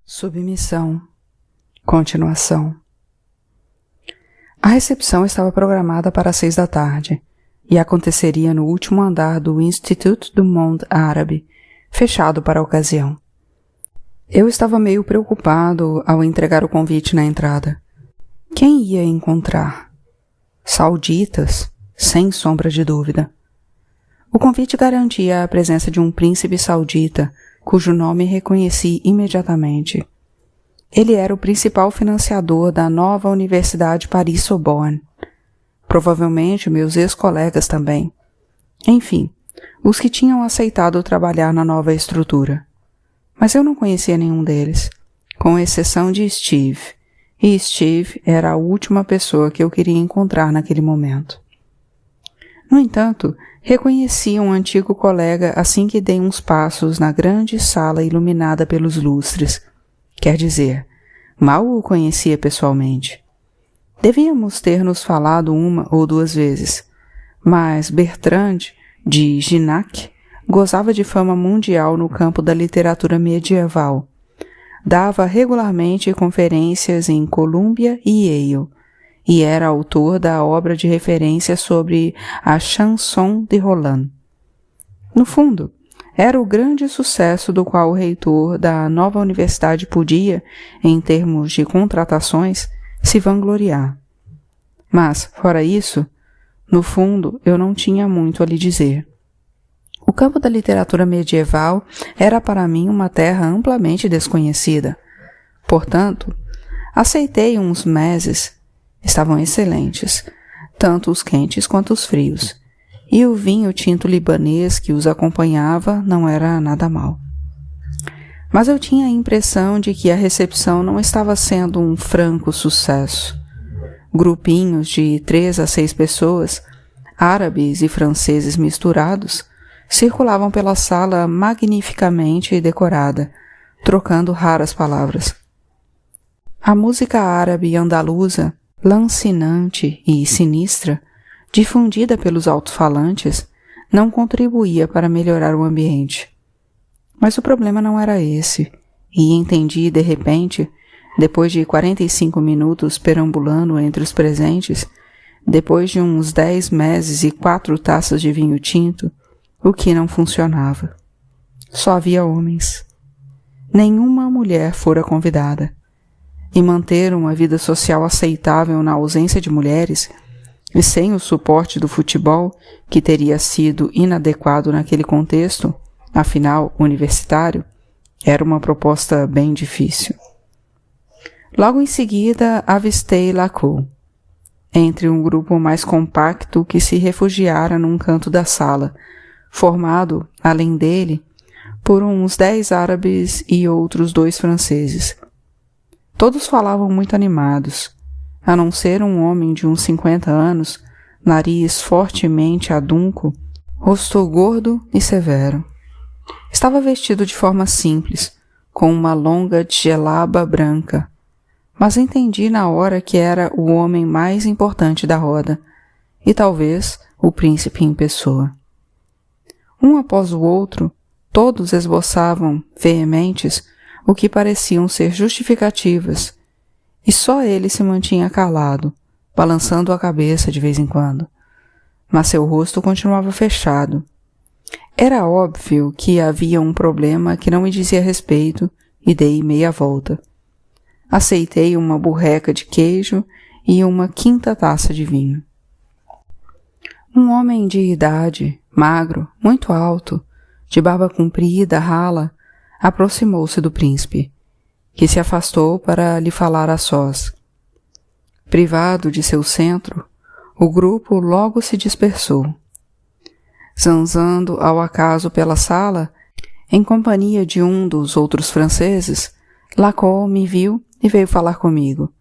Submissão. Continuação. A recepção estava programada para 6 da tarde e aconteceria no último andar do Institut du Monde Árabe, fechado para a ocasião. Eu estava meio preocupado ao entregar o convite na entrada. Quem ia encontrar? Sauditas, sem sombra de dúvida. O convite garantia a presença de um príncipe saudita, cujo nome reconheci imediatamente. Ele era o principal financiador da nova Universidade Paris-Sorbonne. Provavelmente meus ex-colegas também. Enfim, os que tinham aceitado trabalhar na nova estrutura. Mas eu não conhecia nenhum deles, com exceção de Steve. E Steve era a última pessoa que eu queria encontrar naquele momento. No entanto, reconheci um antigo colega assim que dei uns passos na grande sala iluminada pelos lustres. Quer dizer, mal o conhecia pessoalmente. Devíamos ter nos falado 1 ou 2 vezes, mas Bertrand de Gignac gozava de fama mundial no campo da literatura medieval. Dava regularmente conferências em Columbia e Yale, e era autor da obra de referência sobre a Chanson de Roland. No fundo, era o grande sucesso do qual o reitor da nova universidade podia, em termos de contratações, se vangloriar. Mas, fora isso, no fundo, eu não tinha muito a lhe dizer. O campo da literatura medieval era para mim uma terra amplamente desconhecida. Portanto, aceitei uns meses. Estavam excelentes, tanto os quentes quanto os frios, e o vinho tinto libanês que os acompanhava não era nada mal. Mas eu tinha a impressão de que a recepção não estava sendo um franco sucesso. Grupinhos de 3 a 6 pessoas, árabes e franceses misturados, circulavam pela sala magnificamente decorada, trocando raras palavras. A música árabe andaluza, lancinante e sinistra, difundida pelos alto-falantes, não contribuía para melhorar o ambiente. Mas o problema não era esse, e entendi de repente, depois de 45 minutos perambulando entre os presentes, depois de uns 10 meses e 4 taças de vinho tinto, o que não funcionava. Só havia homens. Nenhuma mulher fora convidada. E manter uma vida social aceitável na ausência de mulheres, e sem o suporte do futebol, que teria sido inadequado naquele contexto, afinal universitário, era uma proposta bem difícil. Logo em seguida avistei Lacour, entre um grupo mais compacto que se refugiara num canto da sala, formado, além dele, por uns 10 árabes e outros 2 franceses. Todos falavam muito animados, a não ser um homem de uns 50 anos, nariz fortemente adunco, rosto gordo e severo. Estava vestido de forma simples, com uma longa djellaba branca, mas entendi na hora que era o homem mais importante da roda, e talvez o príncipe em pessoa. Um após o outro, todos esboçavam, veementes, o que pareciam ser justificativas, e só ele se mantinha calado, balançando a cabeça de vez em quando. Mas seu rosto continuava fechado. Era óbvio que havia um problema que não me dizia respeito e dei meia volta. Aceitei uma burreca de queijo e uma 5ª taça de vinho. Um homem de idade, magro, muito alto, de barba comprida, rala, aproximou-se do príncipe, que se afastou para lhe falar a sós. Privado de seu centro, o grupo logo se dispersou. Zanzando ao acaso pela sala, em companhia de um dos outros franceses, Lacour me viu e veio falar comigo,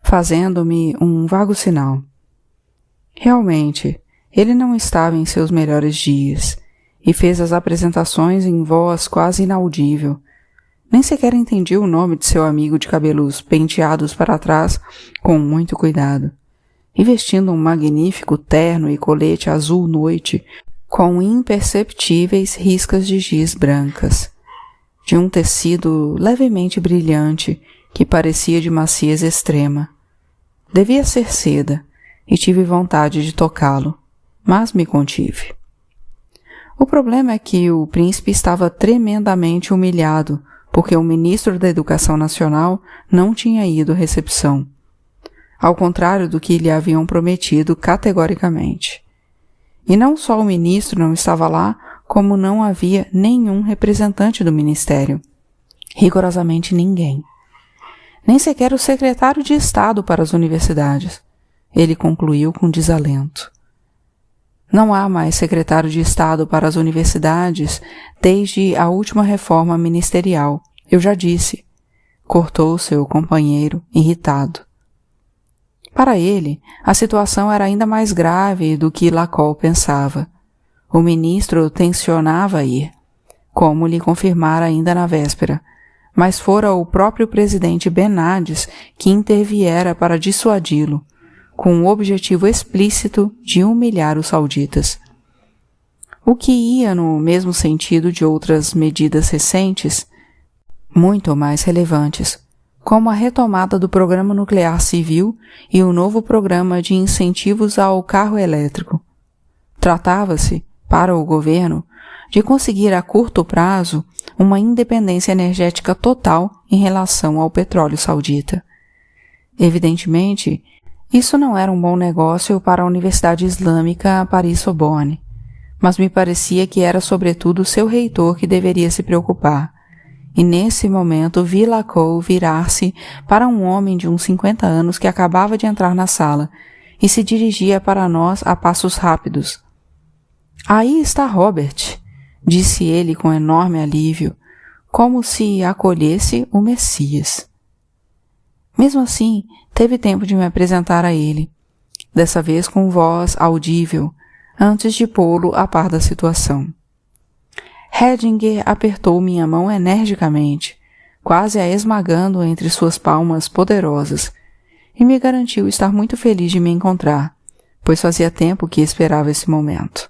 fazendo-me um vago sinal. Realmente, ele não estava em seus melhores dias, e fez as apresentações em voz quase inaudível. Nem sequer entendi o nome de seu amigo de cabelos penteados para trás com muito cuidado, e vestindo um magnífico terno e colete azul noite com imperceptíveis riscas de giz brancas. de um tecido levemente brilhante que parecia de maciez extrema. Devia ser seda, e tive vontade de tocá-lo, mas me contive. O problema é que o príncipe estava tremendamente humilhado, porque o ministro da Educação Nacional não tinha ido à recepção, ao contrário do que lhe haviam prometido categoricamente. E não só o ministro não estava lá, como não havia nenhum representante do ministério. Rigorosamente ninguém. Nem sequer o secretário de Estado para as universidades. Ele concluiu com desalento. Não há mais secretário de Estado para as universidades desde a última reforma ministerial, eu já disse, cortou seu companheiro, irritado. Para ele, a situação era ainda mais grave do que Lacolle pensava. O ministro tencionava ir, como lhe confirmara ainda na véspera, mas fora o próprio presidente Benades que interviera para dissuadi-lo, com o objetivo explícito de humilhar os sauditas. O que ia no mesmo sentido de outras medidas recentes, muito mais relevantes, como a retomada do Programa Nuclear Civil e o novo programa de incentivos ao carro elétrico. Tratava-se, para o governo, de conseguir a curto prazo uma independência energética total em relação ao petróleo saudita. Evidentemente, isso não era um bom negócio para a Universidade Islâmica Paris-Sorbonne, mas me parecia que era sobretudo seu reitor que deveria se preocupar. E nesse momento vi Lacolle virar-se para um homem de uns 50 anos que acabava de entrar na sala e se dirigia para nós a passos rápidos. Aí está Robert, disse ele com enorme alívio, como se acolhesse o Messias. Mesmo assim, teve tempo de me apresentar a ele, dessa vez com voz audível, antes de pô-lo a par da situação. Hedinger apertou minha mão energicamente, quase a esmagando entre suas palmas poderosas, e me garantiu estar muito feliz de me encontrar, pois fazia tempo que esperava esse momento.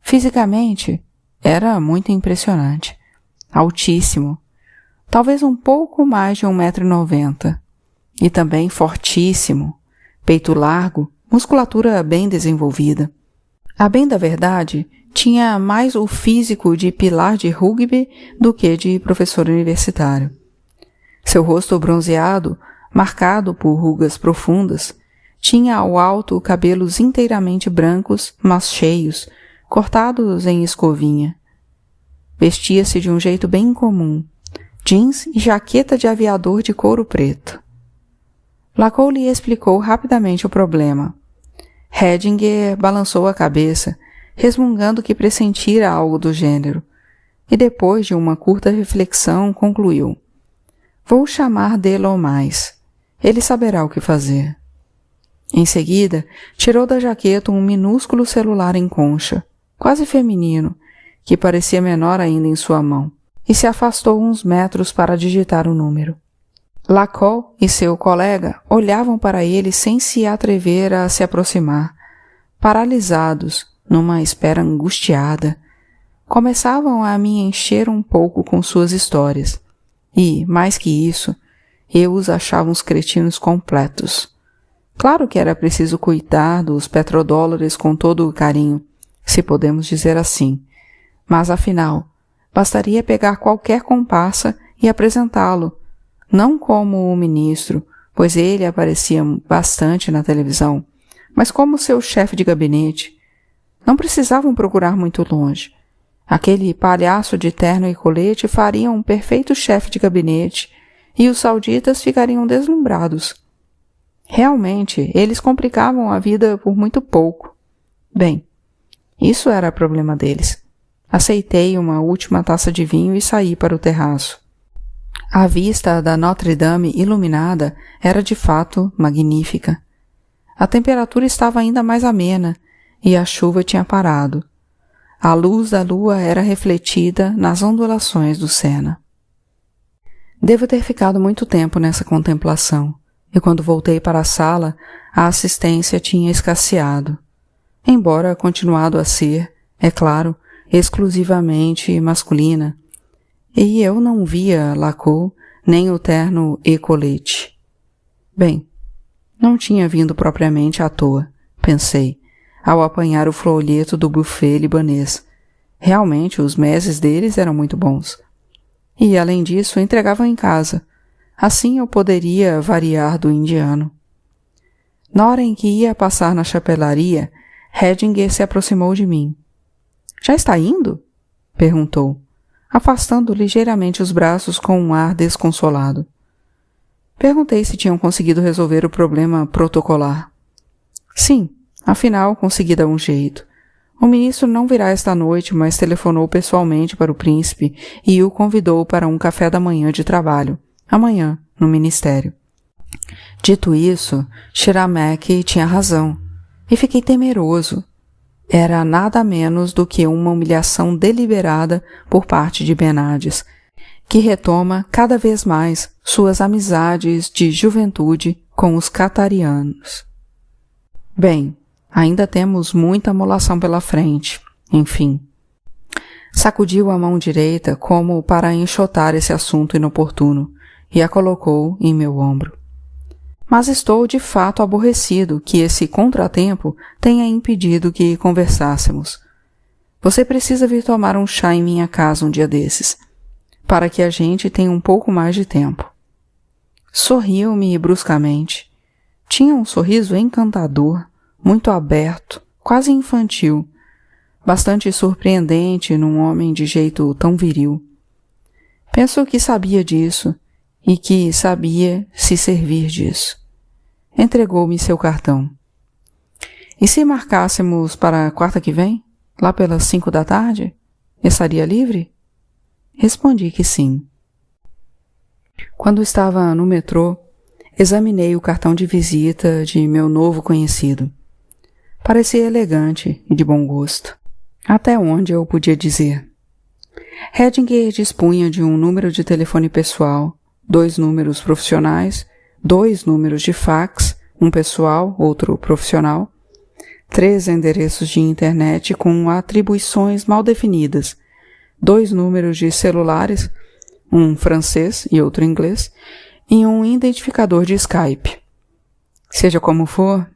Fisicamente, era muito impressionante, altíssimo, talvez um pouco mais de 1,90 m, e também fortíssimo, peito largo, musculatura bem desenvolvida. A bem da verdade, tinha mais o físico de pilar de rugby do que de professor universitário. Seu rosto bronzeado, marcado por rugas profundas, tinha ao alto cabelos inteiramente brancos, mas cheios, cortados em escovinha. Vestia-se de um jeito bem incomum, jeans e jaqueta de aviador de couro preto. Lacolle lhe explicou rapidamente o problema. Hedinger balançou a cabeça, resmungando que pressentira algo do gênero, e depois de uma curta reflexão concluiu: "Vou chamar Delomais. Ele saberá o que fazer." Em seguida, tirou da jaqueta um minúsculo celular em concha, quase feminino, que parecia menor ainda em sua mão, e se afastou uns metros para digitar o número. Lacolle e seu colega olhavam para ele sem se atrever a se aproximar, paralisados, numa espera angustiada. Começavam a me encher um pouco com suas histórias, e, mais que isso, eu os achava uns cretinos completos. Claro que era preciso cuidar dos petrodólares com todo o carinho, se podemos dizer assim, mas afinal, bastaria pegar qualquer comparsa e apresentá-lo, não como o ministro, pois ele aparecia bastante na televisão, mas como seu chefe de gabinete. Não precisavam procurar muito longe. Aquele palhaço de terno e colete faria um perfeito chefe de gabinete e os sauditas ficariam deslumbrados. Realmente, eles complicavam a vida por muito pouco. Bem, isso era problema deles. Aceitei uma última taça de vinho e saí para o terraço. A vista da Notre-Dame iluminada era de fato magnífica. A temperatura estava ainda mais amena e a chuva tinha parado. A luz da lua era refletida nas ondulações do Sena. Devo ter ficado muito tempo nessa contemplação, e quando voltei para a sala, a assistência tinha escasseado, embora continuado a ser, é claro, exclusivamente masculina. e eu não via Lacour nem o terno e colete. Bem, não tinha vindo propriamente à toa, pensei, ao apanhar o folheto do buffet libanês. Realmente, os meses deles eram muito bons. E, além disso, entregavam em casa. Assim eu poderia variar do indiano. Na hora em que ia passar na chapelaria, Hedinger se aproximou de mim. — Já está indo? — perguntou, afastando ligeiramente os braços com um ar desconsolado. Perguntei se tinham conseguido resolver o problema protocolar. — Sim, afinal consegui dar um jeito. O ministro não virá esta noite, mas telefonou pessoalmente para o príncipe e o convidou para um café da manhã de trabalho, amanhã, no ministério. Dito isso, Shiramek tinha razão, e fiquei temeroso. Era nada menos do que uma humilhação deliberada por parte de Benades, que retoma cada vez mais suas amizades de juventude com os catarianos. Bem, ainda temos muita amolação pela frente, enfim. Sacudiu a mão direita como para enxotar esse assunto inoportuno e a colocou em meu ombro. Mas estou de fato aborrecido que esse contratempo tenha impedido que conversássemos. Você precisa vir tomar um chá em minha casa um dia desses, para que a gente tenha um pouco mais de tempo. Sorriu-me bruscamente. Tinha um sorriso encantador, muito aberto, quase infantil, bastante surpreendente num homem de jeito tão viril. Penso que sabia disso e que sabia se servir disso. Entregou-me seu cartão. E se marcássemos para a quarta que vem, lá pelas 5 da tarde? Estaria livre? Respondi que sim. Quando estava no metrô, examinei o cartão de visita de meu novo conhecido. Parecia elegante e de bom gosto, até onde eu podia dizer. Hedinger dispunha de um número de telefone pessoal, 2 números profissionais, 2 números de fax, um pessoal, outro profissional, 3 endereços de internet com atribuições mal definidas, 2 números de celulares, um francês e outro inglês, e um identificador de Skype. Seja como for,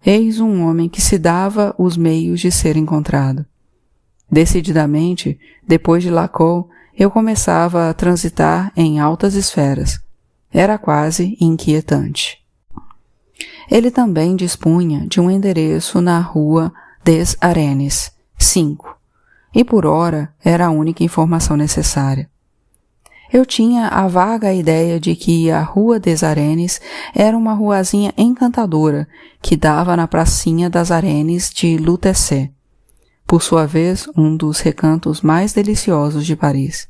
eis um homem que se dava os meios de ser encontrado. Decididamente, depois de Lacour, eu começava a transitar em altas esferas. Era quase inquietante. Ele também dispunha de um endereço na rua des Arenes, 5, e por ora era a única informação necessária. Eu tinha a vaga ideia de que a Rua des Arenes era uma ruazinha encantadora que dava na pracinha das Arenes de Luteçay, por sua vez um dos recantos mais deliciosos de Paris.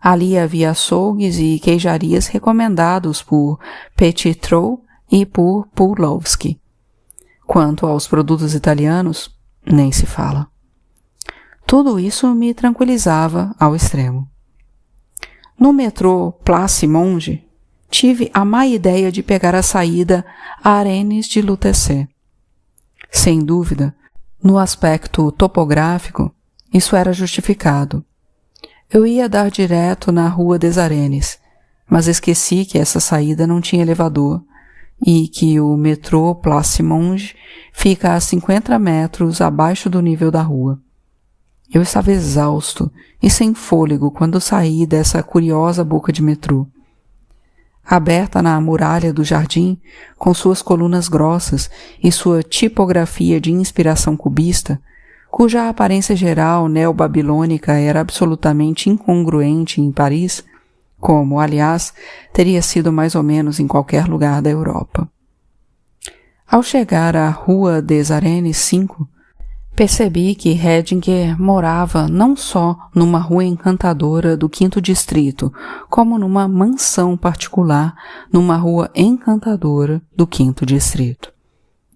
Ali havia açougues e queijarias recomendados por Petitrou e por Pulowski. Quanto aos produtos italianos, nem se fala. Tudo isso me tranquilizava ao extremo. No metrô Place Monge, tive a má ideia de pegar a saída Arenes de Luteçay. Sem dúvida, no aspecto topográfico, isso era justificado. Eu ia dar direto na Rua des Arenes, mas esqueci que essa saída não tinha elevador e que o metrô Place Monge fica a 50 metros abaixo do nível da rua. Eu estava exausto e sem fôlego quando saí dessa curiosa boca de metrô. Aberta na muralha do jardim, com suas colunas grossas e sua tipografia de inspiração cubista, cuja aparência geral neobabilônica era absolutamente incongruente em Paris, como, aliás, teria sido mais ou menos em qualquer lugar da Europa. Ao chegar à Rua des Arenes 5, percebi que Hedinger morava não só numa rua encantadora do 5º distrito, como numa mansão particular numa rua encantadora do 5º distrito.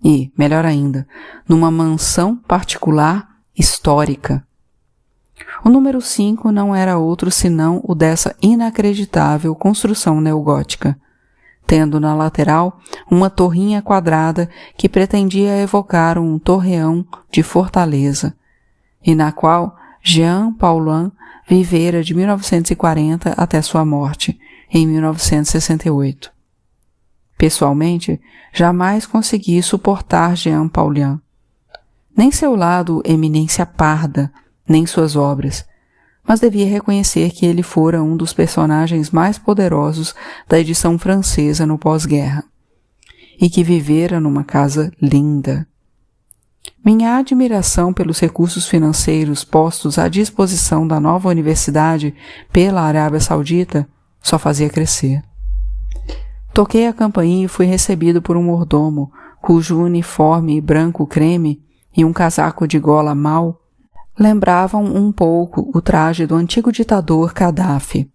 E, melhor ainda, numa mansão particular histórica. O número 5 não era outro senão o dessa inacreditável construção neogótica, tendo na lateral uma torrinha quadrada que pretendia evocar um torreão de fortaleza, e na qual Jean Paulhan vivera de 1940 até sua morte, em 1968. Pessoalmente, jamais consegui suportar Jean Paulhan. Nem seu lado eminência parda, nem suas obras, mas devia reconhecer que ele fora um dos personagens mais poderosos da edição francesa no pós-guerra, e que vivera numa casa linda. Minha admiração pelos recursos financeiros postos à disposição da nova universidade pela Arábia Saudita só fazia crescer. Toquei a campainha e fui recebido por um mordomo, cujo uniforme branco creme e um casaco de gola mal lembravam um pouco o traje do antigo ditador Gaddafi.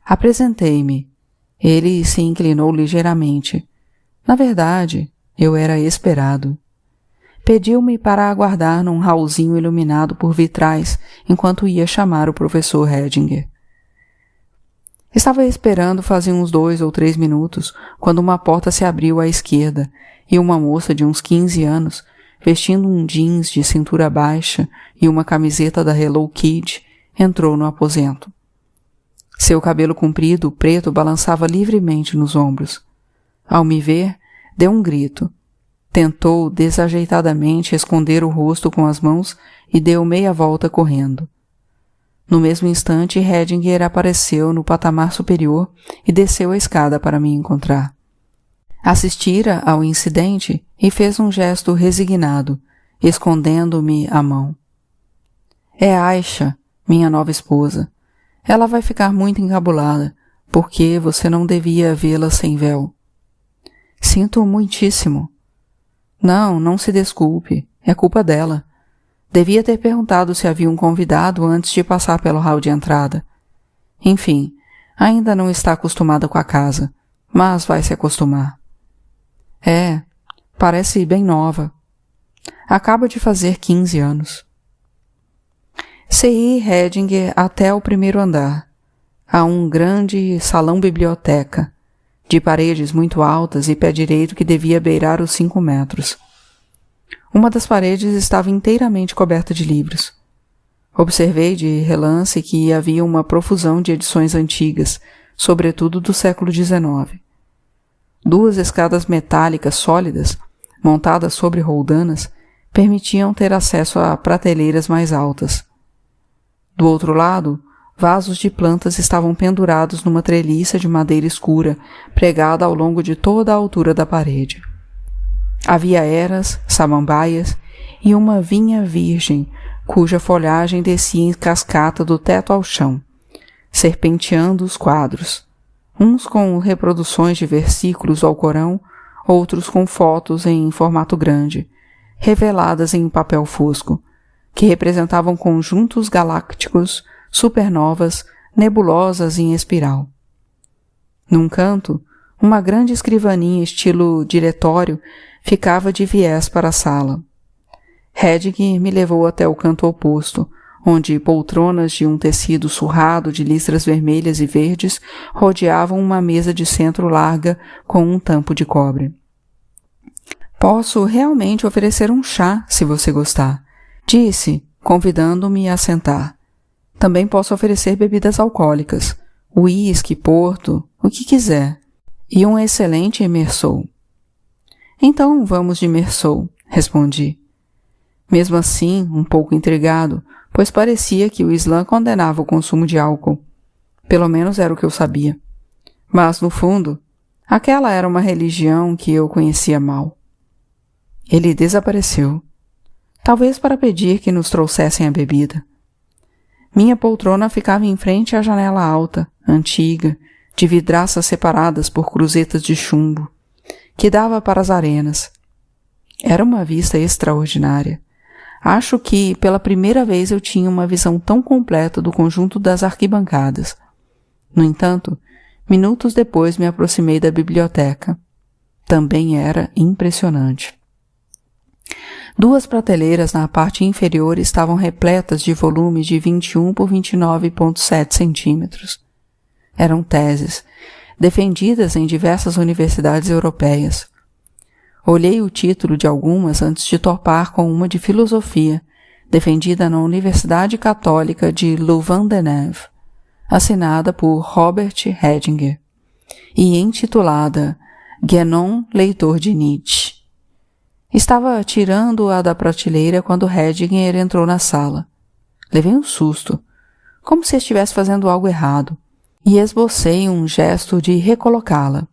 Apresentei-me. Ele se inclinou ligeiramente. Na verdade, eu era esperado. Pediu-me para aguardar num hallzinho iluminado por vitrais enquanto ia chamar o professor Hedinger. Estava esperando fazia uns 2 ou 3 minutos, quando uma porta se abriu à esquerda e uma moça de uns 15 anos, vestindo um jeans de cintura baixa e uma camiseta da Hello Kitty, entrou no aposento. Seu cabelo comprido, preto, balançava livremente nos ombros. Ao me ver, deu um grito. Tentou desajeitadamente esconder o rosto com as mãos e deu meia volta correndo. No mesmo instante, Hedinger apareceu no patamar superior e desceu a escada para me encontrar. Assistira ao incidente e fez um gesto resignado, escondendo-me a mão. É Aisha, minha nova esposa. Ela vai ficar muito encabulada, porque você não devia vê-la sem véu. Sinto muitíssimo. Não se desculpe. É culpa dela. Devia ter perguntado se havia um convidado antes de passar pelo hall de entrada. Enfim, ainda não está acostumada com a casa, mas vai se acostumar. Parece bem nova. Acaba de fazer 15 anos. Segui Hedinger até o primeiro andar. Há um grande salão-biblioteca, de paredes muito altas e pé direito que devia beirar os 5 metros. Uma das paredes estava inteiramente coberta de livros. Observei de relance que havia uma profusão de edições antigas, sobretudo do século XIX. 2 escadas metálicas sólidas, montadas sobre roldanas, permitiam ter acesso a prateleiras mais altas. Do outro lado, vasos de plantas estavam pendurados numa treliça de madeira escura, pregada ao longo de toda a altura da parede. Havia eras, samambaias e uma vinha virgem, cuja folhagem descia em cascata do teto ao chão, serpenteando os quadros, uns com reproduções de versículos do Alcorão, outros com fotos em formato grande, reveladas em papel fosco, que representavam conjuntos galácticos, supernovas, nebulosas em espiral. Num canto, uma grande escrivaninha estilo diretório ficava de viés para a sala. Hedinger me levou até o canto oposto, onde poltronas de um tecido surrado de listras vermelhas e verdes rodeavam uma mesa de centro larga com um tampo de cobre. Posso realmente oferecer um chá, se você gostar, disse, convidando-me a sentar. Também posso oferecer bebidas alcoólicas, uísque, porto, o que quiser, e um excelente Meursault. Então vamos de Meursault, respondi. Mesmo assim, um pouco intrigado, pois parecia que o Islã condenava o consumo de álcool. Pelo menos era o que eu sabia. Mas, no fundo, aquela era uma religião que eu conhecia mal. Ele desapareceu. Talvez para pedir que nos trouxessem a bebida. Minha poltrona ficava em frente à janela alta, antiga, de vidraças separadas por cruzetas de chumbo, que dava para as arenas. Era uma vista extraordinária. Acho que, pela primeira vez, eu tinha uma visão tão completa do conjunto das arquibancadas. No entanto, minutos depois me aproximei da biblioteca. Também era impressionante. 2 prateleiras na parte inferior estavam repletas de volumes de 21 por 29,7 centímetros. Eram teses, defendidas em diversas universidades europeias. Olhei o título de algumas antes de topar com uma de filosofia, defendida na Universidade Católica de Louvain-la-Neuve, assinada por Robert Hedinger, e intitulada Guénon, leitor de Nietzsche. Estava tirando-a da prateleira quando Hedinger entrou na sala. Levei um susto, como se estivesse fazendo algo errado, e esbocei um gesto de recolocá-la.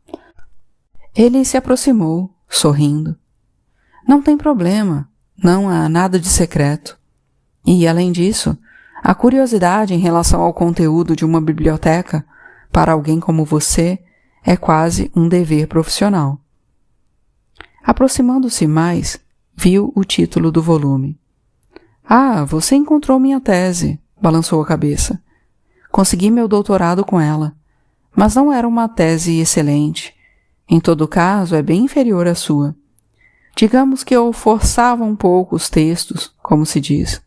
Ele se aproximou, sorrindo. Não tem problema, não há nada de secreto. E, além disso, a curiosidade em relação ao conteúdo de uma biblioteca, para alguém como você, é quase um dever profissional. Aproximando-se mais, viu o título do volume. Ah, você encontrou minha tese, balançou a cabeça. Consegui meu doutorado com ela, mas não era uma tese excelente. Em todo caso, é bem inferior à sua. Digamos que eu forçava um pouco os textos, como se diz.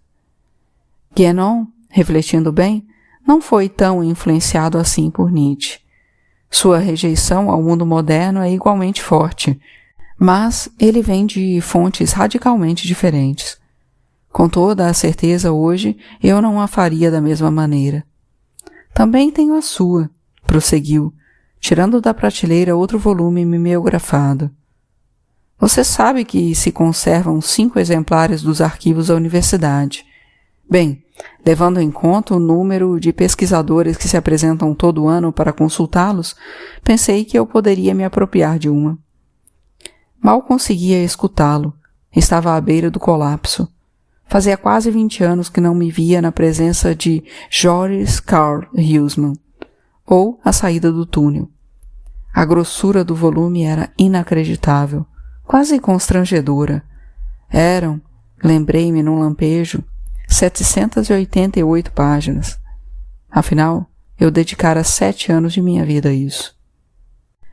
Guénon, refletindo bem, não foi tão influenciado assim por Nietzsche. Sua rejeição ao mundo moderno é igualmente forte, mas ele vem de fontes radicalmente diferentes. Com toda a certeza hoje, eu não a faria da mesma maneira. Também tenho a sua, prosseguiu, tirando da prateleira outro volume mimeografado. Você sabe que se conservam 5 exemplares dos arquivos da universidade. Bem, levando em conta o número de pesquisadores que se apresentam todo ano para consultá-los, pensei que eu poderia me apropriar de uma. Mal conseguia escutá-lo. Estava à beira do colapso. Fazia quase 20 anos que não me via na presença de Joris Karl Huysmans, ou a saída do túnel. A grossura do volume era inacreditável, quase constrangedora. Eram, lembrei-me num lampejo, 788 páginas. Afinal, eu dedicara 7 anos de minha vida a isso.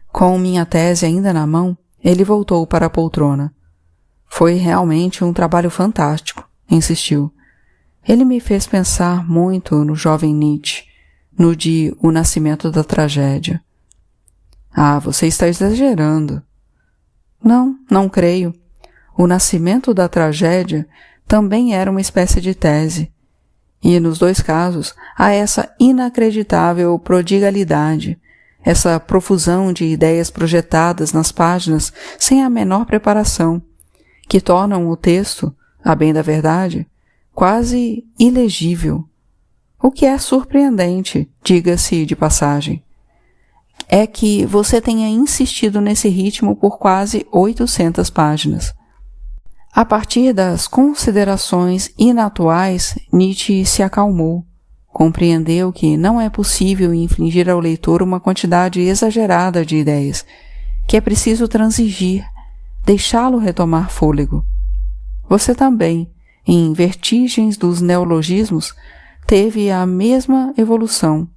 Com minha tese ainda na mão, ele voltou para a poltrona. Foi realmente um trabalho fantástico, insistiu. Ele me fez pensar muito no jovem Nietzsche, no de O Nascimento da Tragédia. Ah, você está exagerando. Não creio. O Nascimento da Tragédia também era uma espécie de tese. E nos 2 casos há essa inacreditável prodigalidade, essa profusão de ideias projetadas nas páginas sem a menor preparação, que tornam o texto, a bem da verdade, quase ilegível. O que é surpreendente, diga-se de passagem, é que você tenha insistido nesse ritmo por quase 800 páginas. A partir das considerações inatuais, Nietzsche se acalmou. Compreendeu que não é possível infligir ao leitor uma quantidade exagerada de ideias, que é preciso transigir, deixá-lo retomar fôlego. Você também, em Vertigens dos Neologismos, teve a mesma evolução,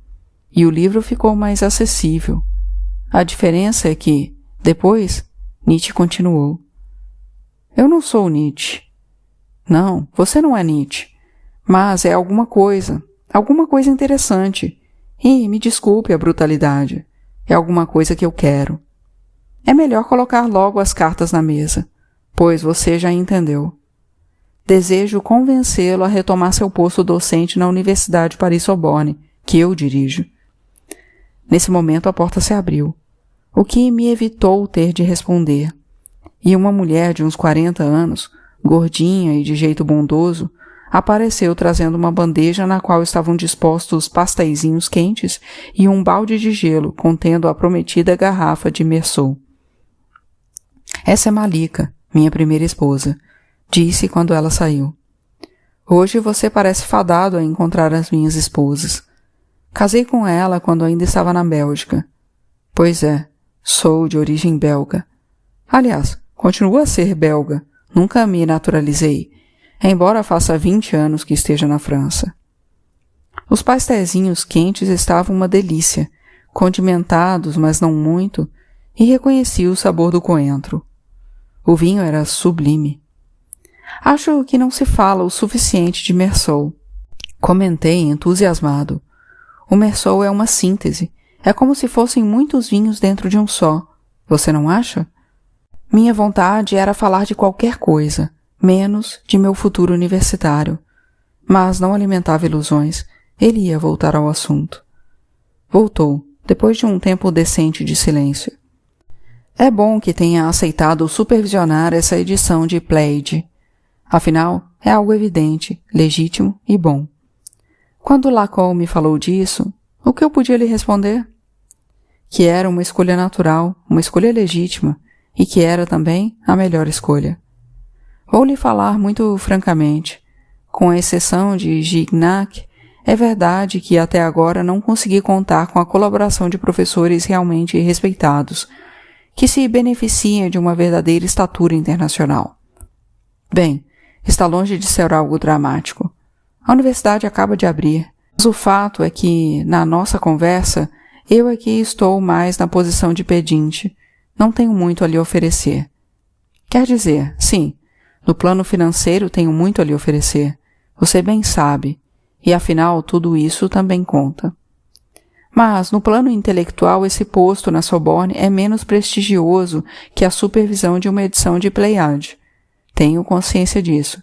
e o livro ficou mais acessível. A diferença é que, depois, Nietzsche continuou. Eu não sou Nietzsche. Não, você não é Nietzsche. Mas é alguma coisa interessante. E, me desculpe a brutalidade, é alguma coisa que eu quero. É melhor colocar logo as cartas na mesa, pois você já entendeu. Desejo convencê-lo a retomar seu posto docente na Universidade Paris-Sorbonne, que eu dirijo. Nesse momento a porta se abriu, o que me evitou ter de responder, e uma mulher de uns 40 anos, gordinha e de jeito bondoso, apareceu trazendo uma bandeja na qual estavam dispostos pasteizinhos quentes e um balde de gelo contendo a prometida garrafa de Meursault. Essa é Malika, minha primeira esposa, disse quando ela saiu. Hoje você parece fadado a encontrar as minhas esposas. Casei com ela quando ainda estava na Bélgica. Pois é, sou de origem belga. Aliás, continuo a ser belga, nunca me naturalizei, embora faça 20 anos que esteja na França. Os pastéisinhos quentes estavam uma delícia, condimentados, mas não muito, e reconheci o sabor do coentro. O vinho era sublime. Acho que não se fala o suficiente de Meursault. Comentei entusiasmado. O Meursault é uma síntese. É como se fossem muitos vinhos dentro de um só. Você não acha? Minha vontade era falar de qualquer coisa, menos de meu futuro universitário, Mas não alimentava ilusões. Ele ia voltar ao assunto. Voltou, depois de um tempo decente de silêncio. É bom que tenha aceitado supervisionar essa edição de Pleiade. Afinal, é algo evidente, legítimo e bom. Quando Lacan me falou disso, o que eu podia lhe responder? Que era uma escolha natural, uma escolha legítima, e que era também a melhor escolha. Vou lhe falar muito francamente. Com exceção de Gignac, é verdade que até agora não consegui contar com a colaboração de professores realmente respeitados, que se beneficiem de uma verdadeira estatura internacional. Bem, está longe de ser algo dramático. A universidade acaba de abrir, mas o fato é que, na nossa conversa, eu aqui estou mais na posição de pedinte, não tenho muito a lhe oferecer. Quer dizer, sim, no plano financeiro tenho muito a lhe oferecer, você bem sabe, e afinal tudo isso também conta. Mas, no plano intelectual, esse posto na Sorbonne é menos prestigioso que a supervisão de uma edição de Pleiade. Tenho consciência disso.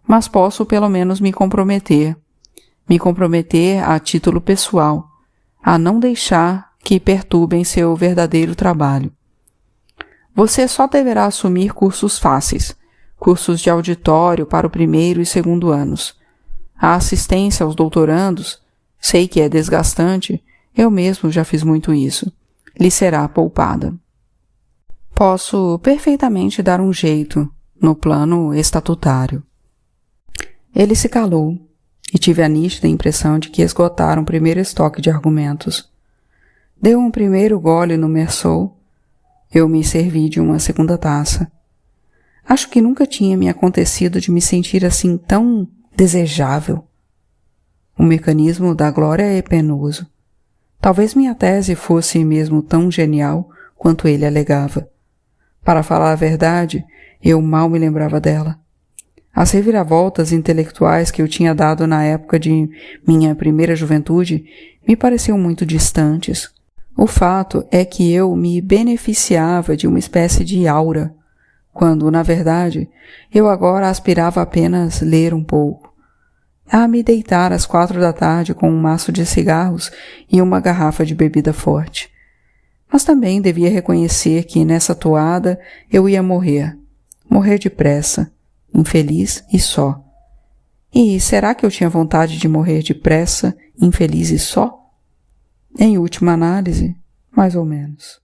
Mas posso pelo menos me comprometer a título pessoal, a não deixar que perturbem seu verdadeiro trabalho. Você só deverá assumir cursos fáceis, cursos de auditório para o primeiro e segundo anos. A assistência aos doutorandos, sei que é desgastante, eu mesmo já fiz muito isso, lhe será poupada. Posso perfeitamente dar um jeito no plano estatutário. Ele se calou, e tive a nítida impressão de que esgotara um primeiro estoque de argumentos. Deu um primeiro gole no Meursault. Eu me servi de uma segunda taça. Acho que nunca tinha me acontecido de me sentir assim tão desejável. O mecanismo da glória é penoso. Talvez minha tese fosse mesmo tão genial quanto ele alegava. Para falar a verdade, eu mal me lembrava dela. As reviravoltas intelectuais que eu tinha dado na época de minha primeira juventude me pareciam muito distantes. O fato é que eu me beneficiava de uma espécie de aura, quando, na verdade, eu agora aspirava apenas ler um pouco, a me deitar às 4 da tarde com um maço de cigarros e uma garrafa de bebida forte. Mas também devia reconhecer que nessa toada eu ia morrer depressa, infeliz e só. E será que eu tinha vontade de morrer depressa, infeliz e só? Em última análise, mais ou menos.